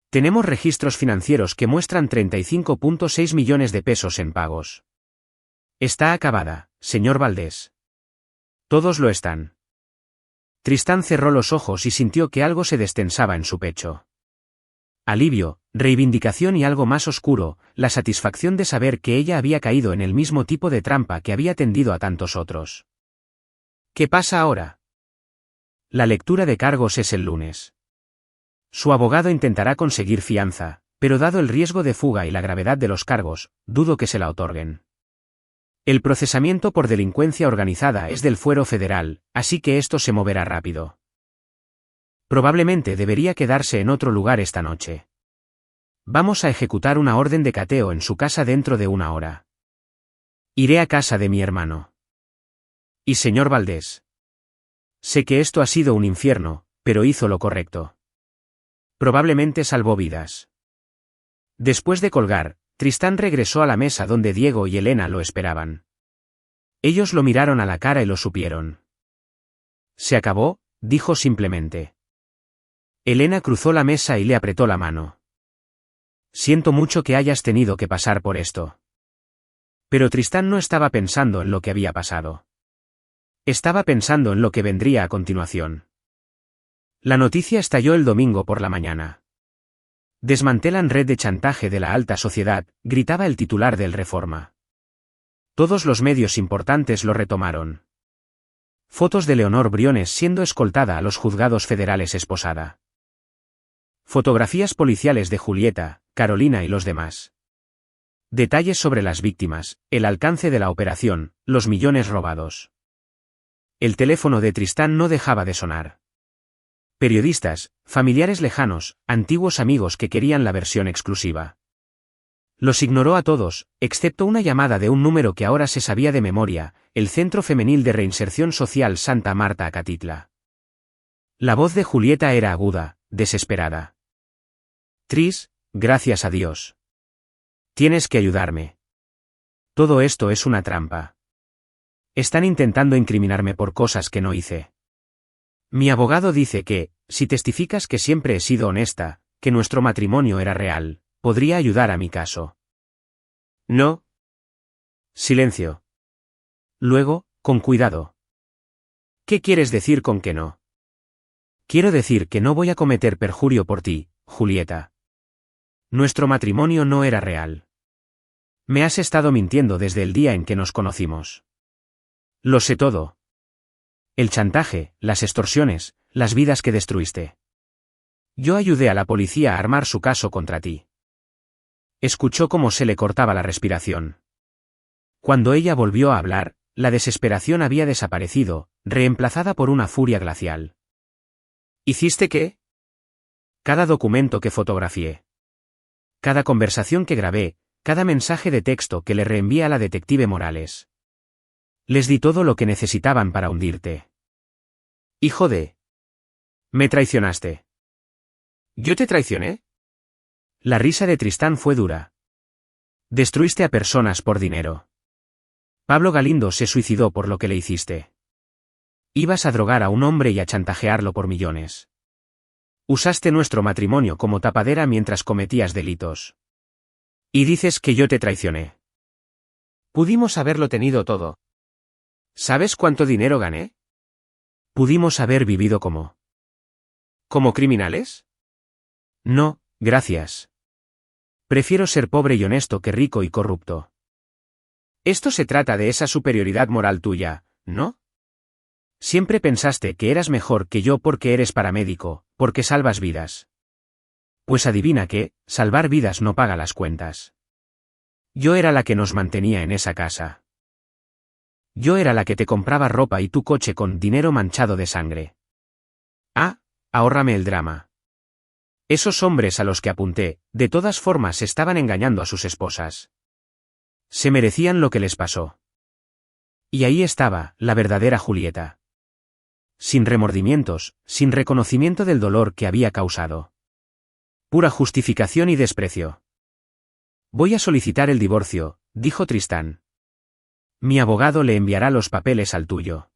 Speaker 1: Tenemos registros financieros que muestran 35,6 millones de pesos en pagos. Está acabada, señor Valdés. Todos lo están. Tristán cerró los ojos y sintió que algo se destensaba en su pecho. Alivio, reivindicación y algo más oscuro, la satisfacción de saber que ella había caído en el mismo tipo de trampa que había tendido a tantos otros. ¿Qué pasa ahora? La lectura de cargos es el lunes. Su abogado intentará conseguir fianza, pero dado el riesgo de fuga y la gravedad de los cargos, dudo que se la otorguen. El procesamiento por delincuencia organizada es del fuero federal, así que esto se moverá rápido. Probablemente debería quedarse en otro lugar esta noche. Vamos a ejecutar una orden de cateo en su casa dentro de 1 hora. Iré a casa de mi hermano. Y señor Valdés. Sé que esto ha sido un infierno, pero hizo lo correcto. Probablemente salvó vidas. Después de colgar, Tristán regresó a la mesa donde Diego y Elena lo esperaban. Ellos lo miraron a la cara y lo supieron. ¿Se acabó?, dijo simplemente. Elena cruzó la mesa y le apretó la mano. Siento mucho que hayas tenido que pasar por esto. Pero Tristán no estaba pensando en lo que había pasado. Estaba pensando en lo que vendría a continuación. La noticia estalló el domingo por la mañana. Desmantelan red de chantaje de la alta sociedad, gritaba el titular del Reforma. Todos los medios importantes lo retomaron. Fotos de Leonor Briones siendo escoltada a los juzgados federales esposada. Fotografías policiales de Julieta, Carolina y los demás. Detalles sobre las víctimas, el alcance de la operación, los millones robados. El teléfono de Tristán no dejaba de sonar. Periodistas, familiares lejanos, antiguos amigos que querían la versión exclusiva. Los ignoró a todos, excepto una llamada de un número que ahora se sabía de memoria, el Centro Femenil de Reinserción Social Santa Marta Acatitla. La voz de Julieta era aguda, desesperada. Tris, gracias a Dios. Tienes que ayudarme. Todo esto es una trampa. Están intentando incriminarme por cosas que no hice. Mi abogado dice que, si testificas que siempre he sido honesta, que nuestro matrimonio era real, podría ayudar a mi caso. No. Silencio. Luego, con cuidado. ¿Qué quieres decir con que no? Quiero decir que no voy a cometer perjurio por ti, Julieta. Nuestro matrimonio no era real. Me has estado mintiendo desde el día en que nos conocimos. Lo sé todo. El chantaje, las extorsiones, las vidas que destruiste. Yo ayudé a la policía a armar su caso contra ti. Escuchó cómo se le cortaba la respiración. Cuando ella volvió a hablar, la desesperación había desaparecido, reemplazada por una furia glacial. ¿Hiciste qué? Cada documento que fotografié. Cada conversación que grabé, cada mensaje de texto que le reenvié a la detective Morales. Les di todo lo que necesitaban para hundirte. Hijo de... Me traicionaste.
Speaker 2: ¿Yo te traicioné?
Speaker 1: La risa de Tristán fue dura. Destruiste a personas por dinero. Pablo Galindo se suicidó por lo que le hiciste. Ibas a drogar a un hombre y a chantajearlo por millones. Usaste nuestro matrimonio como tapadera mientras cometías delitos. Y dices que yo te traicioné.
Speaker 2: Pudimos haberlo tenido todo. ¿Sabes cuánto dinero gané?
Speaker 1: Pudimos haber vivido como...
Speaker 2: ¿Como criminales?
Speaker 1: No, gracias. Prefiero ser pobre y honesto que rico y corrupto.
Speaker 2: Esto se trata de esa superioridad moral tuya, ¿no?
Speaker 1: Siempre pensaste que eras mejor que yo porque eres paramédico, porque salvas vidas. Pues adivina que, salvar vidas no paga las cuentas. Yo era la que nos mantenía en esa casa. Yo era la que te compraba ropa y tu coche con dinero manchado de sangre. Ah, ahórrame el drama. Esos hombres a los que apunté, de todas formas estaban engañando a sus esposas. Se merecían lo que les pasó. Y ahí estaba, la verdadera Julieta. Sin remordimientos, sin reconocimiento del dolor que había causado. Pura justificación y desprecio. Voy a solicitar el divorcio, dijo Tristán. Mi abogado le enviará los papeles al tuyo.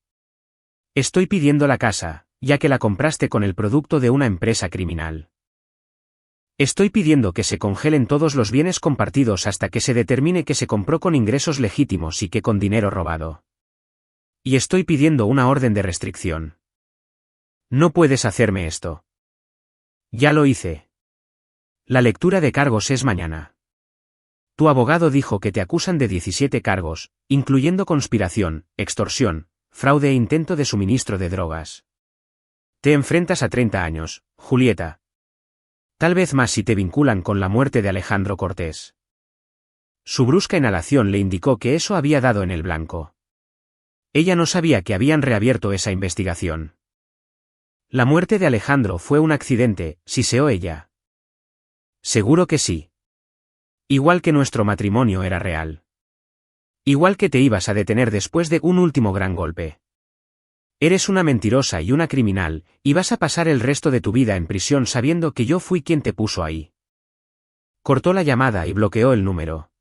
Speaker 1: Estoy pidiendo la casa, ya que la compraste con el producto de una empresa criminal. Estoy pidiendo que se congelen todos los bienes compartidos hasta que se determine que se compró con ingresos legítimos y que con dinero robado. Y estoy pidiendo una orden de restricción. No puedes hacerme esto. Ya lo hice. La lectura de cargos es mañana. Tu abogado dijo que te acusan de 17 cargos, incluyendo conspiración, extorsión, fraude e intento de suministro de drogas. Te enfrentas a 30 años, Julieta. Tal vez más si te vinculan con la muerte de Alejandro Cortés. Su brusca inhalación le indicó que eso había dado en el blanco. Ella no sabía que habían reabierto esa investigación. La muerte de Alejandro fue un accidente, siseó ella. Seguro que sí. Igual que nuestro matrimonio era real. Igual que te ibas a detener después de un último gran golpe. Eres una mentirosa y una criminal, y vas a pasar el resto de tu vida en prisión sabiendo que yo fui quien te puso ahí. Cortó la llamada y bloqueó el número.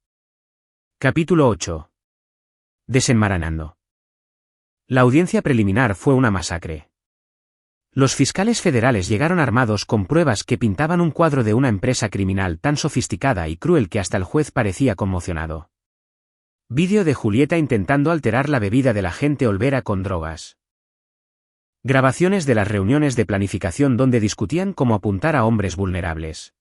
Speaker 1: Capítulo 8. Desenmarañando. La audiencia preliminar fue una masacre. Los fiscales federales llegaron armados con pruebas que pintaban un cuadro de una empresa criminal tan sofisticada y cruel que hasta el juez parecía conmocionado. Vídeo de Julieta intentando alterar la bebida del agente Olvera con drogas. Grabaciones de las reuniones de planificación donde discutían cómo apuntar a hombres vulnerables.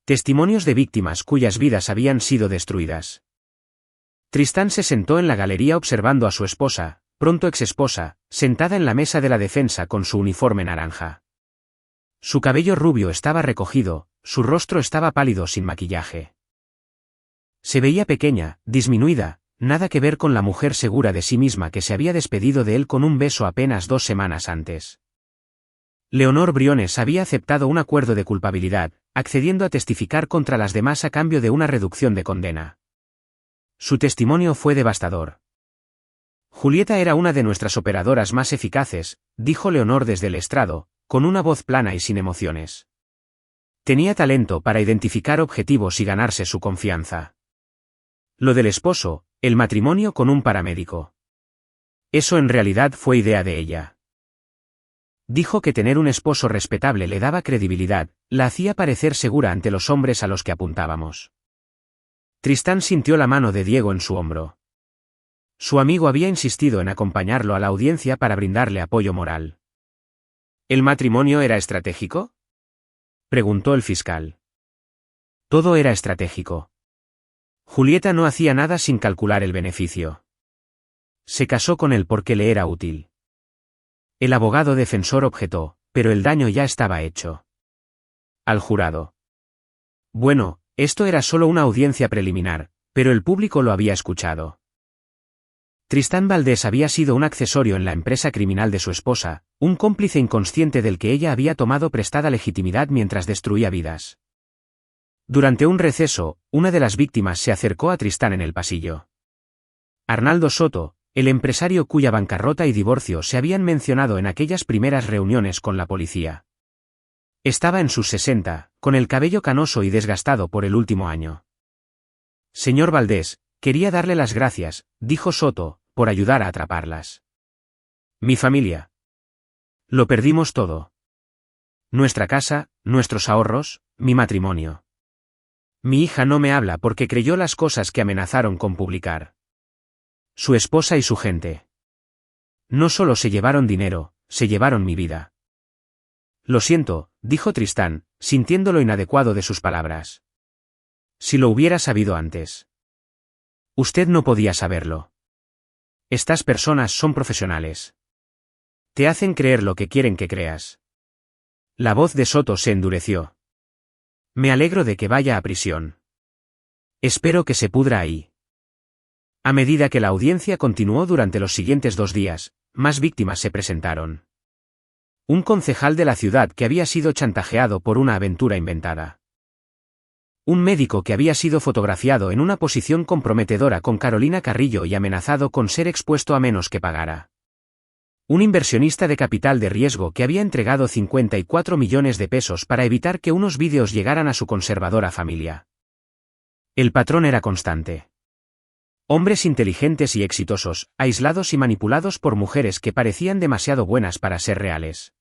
Speaker 1: Testimonios de víctimas cuyas vidas habían sido destruidas. Tristán se sentó en la galería observando a su esposa, pronto exesposa, sentada en la mesa de la defensa con su uniforme naranja. Su cabello rubio estaba recogido, su rostro estaba pálido sin maquillaje. Se veía pequeña, disminuida, nada que ver con la mujer segura de sí misma que se había despedido de él con un beso apenas 2 semanas antes. Leonor Briones había aceptado un acuerdo de culpabilidad, accediendo a testificar contra las demás a cambio de una reducción de condena. Su testimonio fue devastador. Julieta era una de nuestras operadoras más eficaces, dijo Leonor desde el estrado, con una voz plana y sin emociones. Tenía talento para identificar objetivos y ganarse su confianza. Lo del esposo, el matrimonio con un paramédico. Eso en realidad fue idea de ella. Dijo que tener un esposo respetable le daba credibilidad, la hacía parecer segura ante los hombres a los que apuntábamos. Tristán sintió la mano de Diego en su hombro. Su amigo había insistido en acompañarlo a la audiencia para brindarle apoyo moral.
Speaker 2: ¿El matrimonio era estratégico?,
Speaker 1: preguntó el fiscal. Todo era estratégico. Julieta no hacía nada sin calcular el beneficio. Se casó con él porque le era útil. El abogado defensor objetó, pero el daño ya estaba hecho. Al jurado. Bueno, esto era solo una audiencia preliminar, pero el público lo había escuchado. Tristán Valdés había sido un accesorio en la empresa criminal de su esposa, un cómplice inconsciente del que ella había tomado prestada legitimidad mientras destruía vidas. Durante un receso, una de las víctimas se acercó a Tristán en el pasillo. Arnaldo Soto, el empresario cuya bancarrota y divorcio se habían mencionado en aquellas primeras reuniones con la policía. Estaba en sus 60, con el cabello canoso y desgastado por el último año. Señor Valdés, quería darle las gracias, dijo Soto, por ayudar a atraparlas. Mi familia. Lo perdimos todo. Nuestra casa, nuestros ahorros, mi matrimonio. Mi hija no me habla porque creyó las cosas que amenazaron con publicar. Su esposa y su gente. No solo se llevaron dinero, se llevaron mi vida. Lo siento, dijo Tristán, sintiendo lo inadecuado de sus palabras. Si lo hubiera sabido antes. Usted no podía saberlo. Estas personas son profesionales. Te hacen creer lo que quieren que creas. La voz de Soto se endureció. Me alegro de que vaya a prisión. Espero que se pudra ahí. A medida que la audiencia continuó durante los siguientes 2 días, más víctimas se presentaron. Un concejal de la ciudad que había sido chantajeado por una aventura inventada. Un médico que había sido fotografiado en una posición comprometedora con Carolina Carrillo y amenazado con ser expuesto a menos que pagara. Un inversionista de capital de riesgo que había entregado 54 millones de pesos para evitar que unos vídeos llegaran a su conservadora familia. El patrón era constante. Hombres inteligentes y exitosos, aislados y manipulados por mujeres que parecían demasiado buenas para ser reales.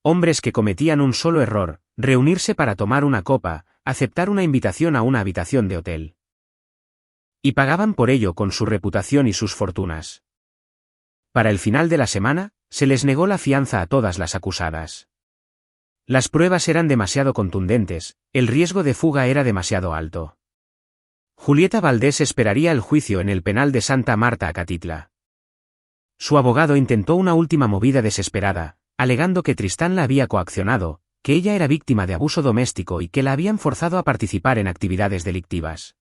Speaker 1: Hombres que cometían un solo error, reunirse para tomar una copa, aceptar una invitación a una habitación de hotel. Y pagaban por ello con su reputación y sus fortunas. Para el final de la semana, se les negó la fianza a todas las acusadas. Las pruebas eran demasiado contundentes, el riesgo de fuga era demasiado alto. Julieta Valdés esperaría el juicio en el penal de Santa Marta Acatitla. Su abogado intentó una última movida desesperada, alegando que Tristán la había coaccionado, que ella era víctima de abuso doméstico y que la habían forzado a participar en actividades delictivas.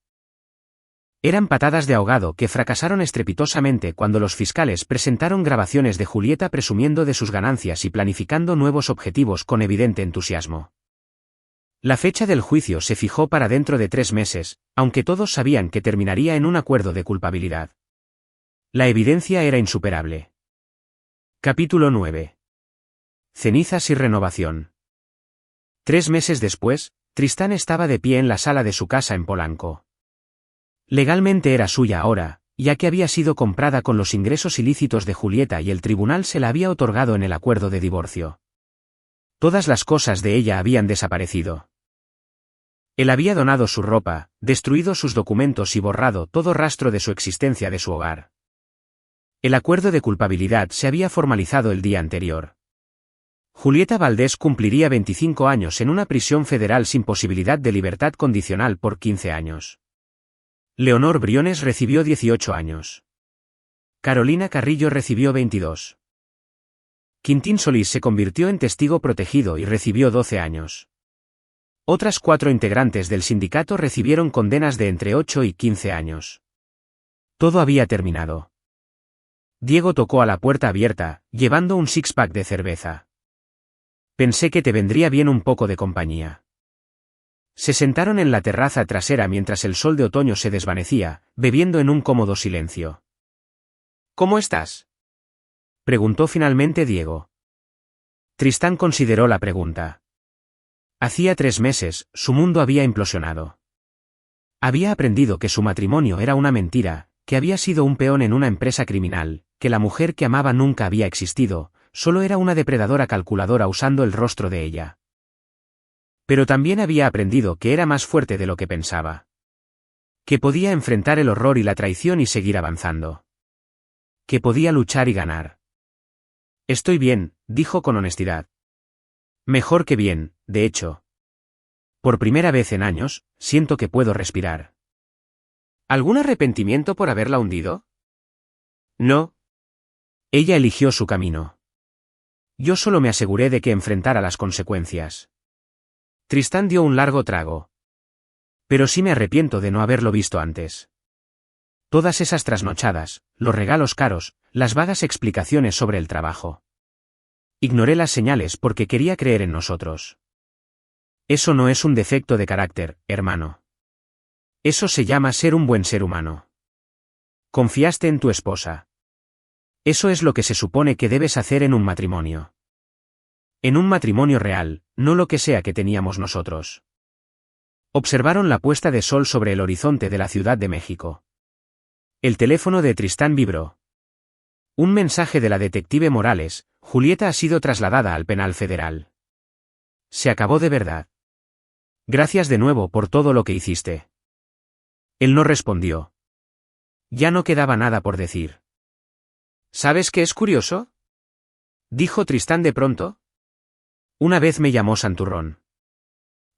Speaker 1: Eran patadas de ahogado que fracasaron estrepitosamente cuando los fiscales presentaron grabaciones de Julieta presumiendo de sus ganancias y planificando nuevos objetivos con evidente entusiasmo. La fecha del juicio se fijó para dentro de 3 meses, aunque todos sabían que terminaría en un acuerdo de culpabilidad. La evidencia era insuperable. Capítulo 9. Cenizas y renovación. 3 meses después, Tristán estaba de pie en la sala de su casa en Polanco. Legalmente era suya ahora, ya que había sido comprada con los ingresos ilícitos de Julieta y el tribunal se la había otorgado en el acuerdo de divorcio. Todas las cosas de ella habían desaparecido. Él había donado su ropa, destruido sus documentos y borrado todo rastro de su existencia de su hogar. El acuerdo de culpabilidad se había formalizado el día anterior. Julieta Valdés cumpliría 25 años en una prisión federal sin posibilidad de libertad condicional por 15 años. Leonor Briones recibió 18 años. Carolina Carrillo recibió 22. Quintín Solís se convirtió en testigo protegido y recibió 12 años. Otras 4 integrantes del sindicato recibieron condenas de entre 8 y 15 años. Todo había terminado. Diego tocó a la puerta abierta, llevando un six-pack de cerveza. Pensé que te vendría bien un poco de compañía. Se sentaron en la terraza trasera mientras el sol de otoño se desvanecía, bebiendo en un cómodo silencio. ¿Cómo estás?, preguntó finalmente Diego. Tristán consideró la pregunta. Hacía 3 meses, su mundo había implosionado. Había aprendido que su matrimonio era una mentira, que había sido un peón en una empresa criminal, que la mujer que amaba nunca había existido, solo era una depredadora calculadora usando el rostro de ella. Pero también había aprendido que era más fuerte de lo que pensaba. Que podía enfrentar el horror y la traición y seguir avanzando. Que podía luchar y ganar. Estoy bien, dijo con honestidad. Mejor que bien, de hecho. Por primera vez en años, siento que puedo respirar. ¿Algún arrepentimiento por haberla hundido? No. Ella eligió su camino. Yo solo me aseguré de que enfrentara las consecuencias. Tristán dio un largo trago. Pero sí me arrepiento de no haberlo visto antes. Todas esas trasnochadas, los regalos caros, las vagas explicaciones sobre el trabajo. Ignoré las señales porque quería creer en nosotros. Eso no es un defecto de carácter, hermano. Eso se llama ser un buen ser humano. Confiaste en tu esposa. Eso es lo que se supone que debes hacer en un matrimonio. En un matrimonio real, no lo que sea que teníamos nosotros. Observaron la puesta de sol sobre el horizonte de la Ciudad de México. El teléfono de Tristán vibró. Un mensaje de la detective Morales: Julieta ha sido trasladada al penal federal. Se acabó de verdad. Gracias de nuevo por todo lo que hiciste. Él no respondió. Ya no quedaba nada por decir. ¿Sabes qué es curioso?, dijo Tristán de pronto. Una vez me llamó santurrón.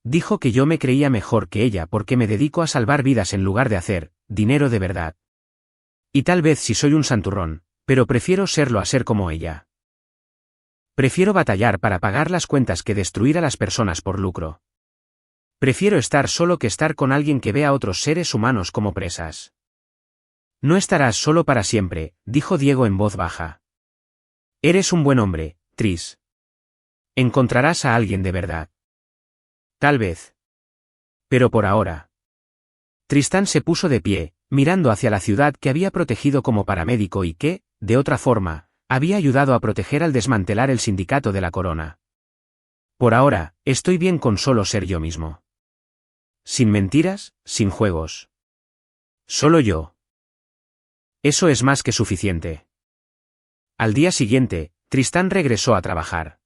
Speaker 1: Dijo que yo me creía mejor que ella porque me dedico a salvar vidas en lugar de hacer dinero de verdad. Y tal vez sí soy un santurrón, pero prefiero serlo a ser como ella. Prefiero batallar para pagar las cuentas que destruir a las personas por lucro. Prefiero estar solo que estar con alguien que vea a otros seres humanos como presas. No estarás solo para siempre, dijo Diego en voz baja. Eres un buen hombre, Tris. Encontrarás a alguien de verdad. Tal vez. Pero por ahora. Tristán se puso de pie, mirando hacia la ciudad que había protegido como paramédico y que, de otra forma, había ayudado a proteger al desmantelar el sindicato de la corona. Por ahora, estoy bien con solo ser yo mismo. Sin mentiras, sin juegos. Solo yo. Eso es más que suficiente. Al día siguiente, Tristán regresó a trabajar.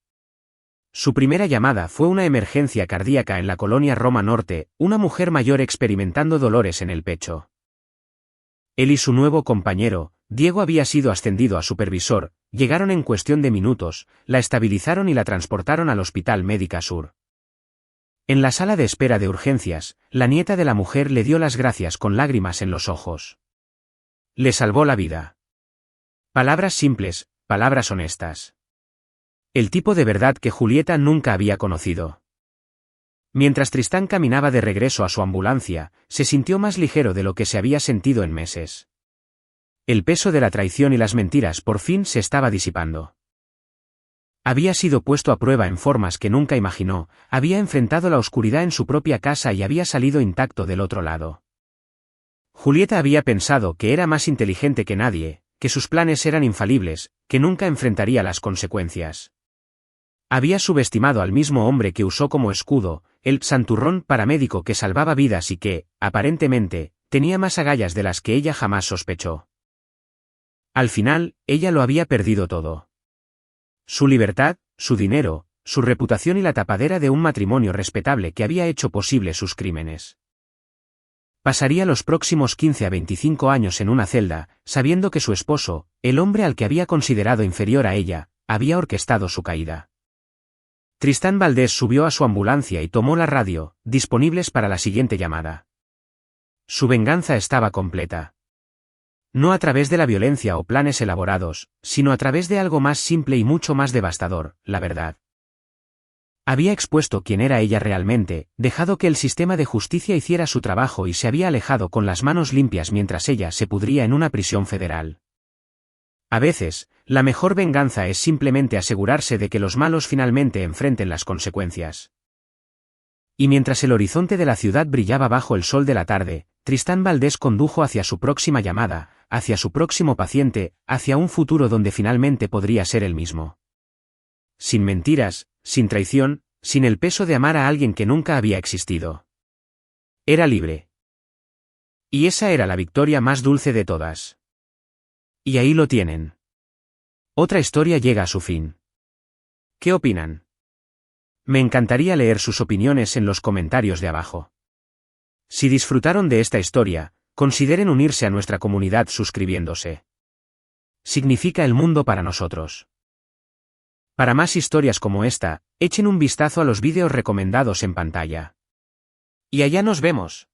Speaker 1: Su primera llamada fue una emergencia cardíaca en la colonia Roma Norte, una mujer mayor experimentando dolores en el pecho. Él y su nuevo compañero, Diego, había sido ascendido a supervisor, llegaron en cuestión de minutos, la estabilizaron y la transportaron al Hospital Médica Sur. En la sala de espera de urgencias, la nieta de la mujer le dio las gracias con lágrimas en los ojos. Le salvó la vida. Palabras simples, palabras honestas. El tipo de verdad que Julieta nunca había conocido. Mientras Tristán caminaba de regreso a su ambulancia, se sintió más ligero de lo que se había sentido en meses. El peso de la traición y las mentiras por fin se estaba disipando. Había sido puesto a prueba en formas que nunca imaginó, había enfrentado la oscuridad en su propia casa y había salido intacto del otro lado. Julieta había pensado que era más inteligente que nadie, que sus planes eran infalibles, que nunca enfrentaría las consecuencias. Había subestimado al mismo hombre que usó como escudo, el santurrón paramédico que salvaba vidas y que, aparentemente, tenía más agallas de las que ella jamás sospechó. Al final, ella lo había perdido todo. Su libertad, su dinero, su reputación y la tapadera de un matrimonio respetable que había hecho posible sus crímenes. Pasaría los próximos 15 a 25 años en una celda, sabiendo que su esposo, el hombre al que había considerado inferior a ella, había orquestado su caída. Tristán Valdés subió a su ambulancia y tomó la radio, disponibles para la siguiente llamada. Su venganza estaba completa. No a través de la violencia o planes elaborados, sino a través de algo más simple y mucho más devastador, la verdad. Había expuesto quién era ella realmente, dejado que el sistema de justicia hiciera su trabajo y se había alejado con las manos limpias mientras ella se pudría en una prisión federal. A veces, la mejor venganza es simplemente asegurarse de que los malos finalmente enfrenten las consecuencias. Y mientras el horizonte de la ciudad brillaba bajo el sol de la tarde, Tristán Valdés condujo hacia su próxima llamada, hacia su próximo paciente, hacia un futuro donde finalmente podría ser él mismo. Sin mentiras, sin traición, sin el peso de amar a alguien que nunca había existido. Era libre. Y esa era la victoria más dulce de todas. Y ahí lo tienen. Otra historia llega a su fin. ¿Qué opinan? Me encantaría leer sus opiniones en los comentarios de abajo. Si disfrutaron de esta historia, consideren unirse a nuestra comunidad suscribiéndose. Significa el mundo para nosotros. Para más historias como esta, echen un vistazo a los vídeos recomendados en pantalla. Y allá nos vemos.